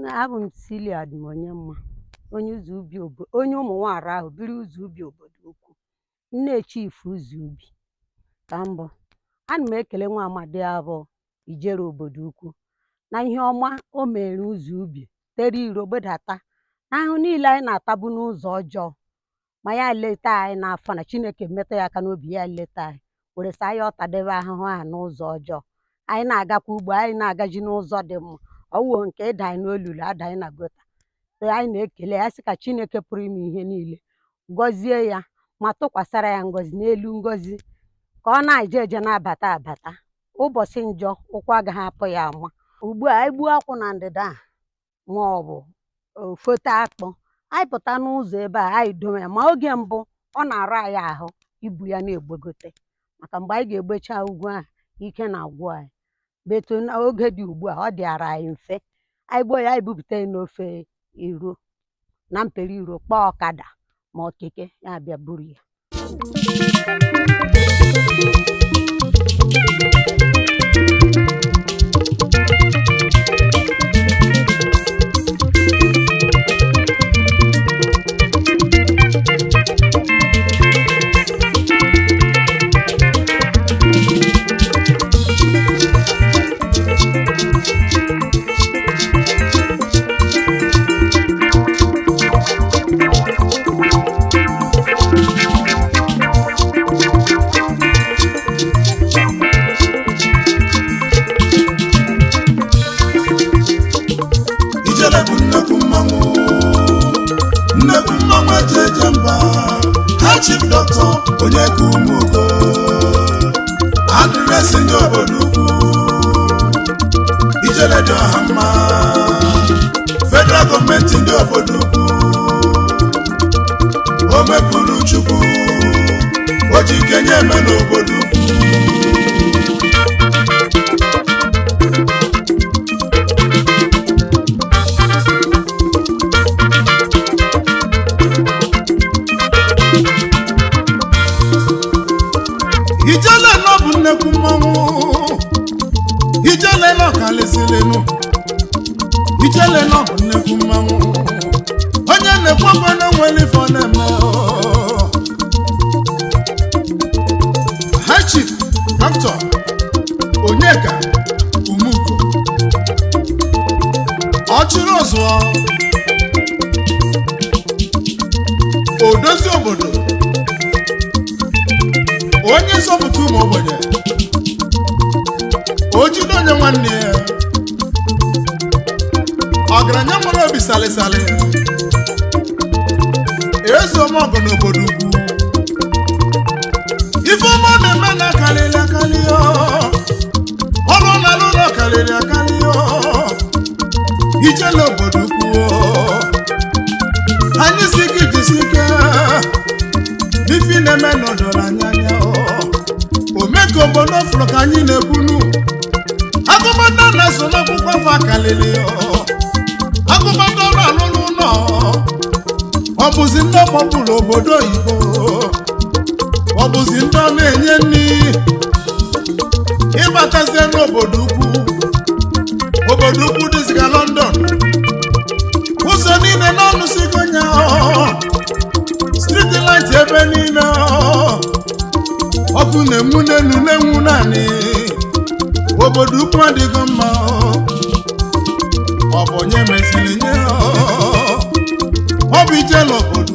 Abụ m Cecilia Adịmonyemma, onye ụmụ nwaara ahụ biri ụzọ ubi obodo ukwu, nne Chief ụzọ ubi ka mbụ. Ana m ekele nwa amadi abụ Ijere obodo ukwu na ihe ọma o mere ụzọ ubi tere iro gbedata n'ahụ niile anyị na-atabu n'ụzọ ọjọọ, ma ya leta anyị n'afọ na Chineke metụ ya aka n'obi ya leta anyị were sị anyị ọtadebe ahụhụ a n'ụzọ ọjọọ. Anyị na-agakwa ugbo, anyị na-agaji n'ụzọ dị mma, ọwụwo nke ịda anyị n'olulu ada anyị na gota. Anyị na-ekele ya sị ka Chineke pụrụ ime ihe niile gọzie ya ma tụkwasara ya ngọzi n'elu ngọzi, ka ọ na-eje eje na-abata abata. Ụbọchị njọ ụkwụ agaghị apụ ya ama. Ugbu a anyị gbuo akwụ na ndịda a ma ọ bụ foto akpụ, anyị pụta n'ụzọ ebe a anyị dome ya, ma oge mbụ ọ na-arụ anyị ahụ ibu ya na-egbegote, maka mgbe anyị ga-egbecha ugwu a ike na-agwụ anyị. Beto n'oge dị ugbu a ọ dịara anyị mfe, anyị gbuo ya anyị bupụta ya n'ofe iro na mperi iro, kpọọ ọkada ma ọ keke ya bịa buru ya. Chief Doctor Onyekumugo, adịresị ndị obodo ukwu, Ijele dị ọha mma, federal gọọmenti ndị obodo ukwu, o mepụrụ Chukwu, o ji kenye eme n'obodo ukwu. Ijele nọ bụ nnekwu mmanwụ, Ijele nọ kalịsịrịnụ, Ijele nọ bụ nnekwu mmanwụ, onye na-ekwekwe na nwere ife ọ na-eme. High Chief Dr. Onyekumugo, ọchịrị ọzụọ, odozi obodo, onye zọpụta ụmụ ogbenye, o jide onye nwanne ya, ọgaranya nwere obi salịsalị, ezeomọgọ n'obodo ukwu, ife ọma na-eme na akarịrị akarị, ọrụ na ụlọ karịrị akarị. Ijele obodo ukwu, anyị si gị jisi ike, ife na-eme nọdụrụ anya omeka obodo fụrụ ka anyị na-ebunu agụmanda na-eso n'akwụkwọ afọ akalịlị, agụmanda ọrụ alụlụ ụlọ, ọ bụzi ndị ọkpọpụrụ obodo oyibo, ọ bụzi ndị ọ na-enye nri. Ịbatazie n'obodo ukwu, obodo ukwu dịziga London, ụzọ niile n'ọnụ sigonya, street light ebe niile, ọkụ na-enwu n'elu na-enwu naanị, obodo ukwu adịghị mma. Ọ bụ onye mesịrị nye, ọ bụ Ijele obodo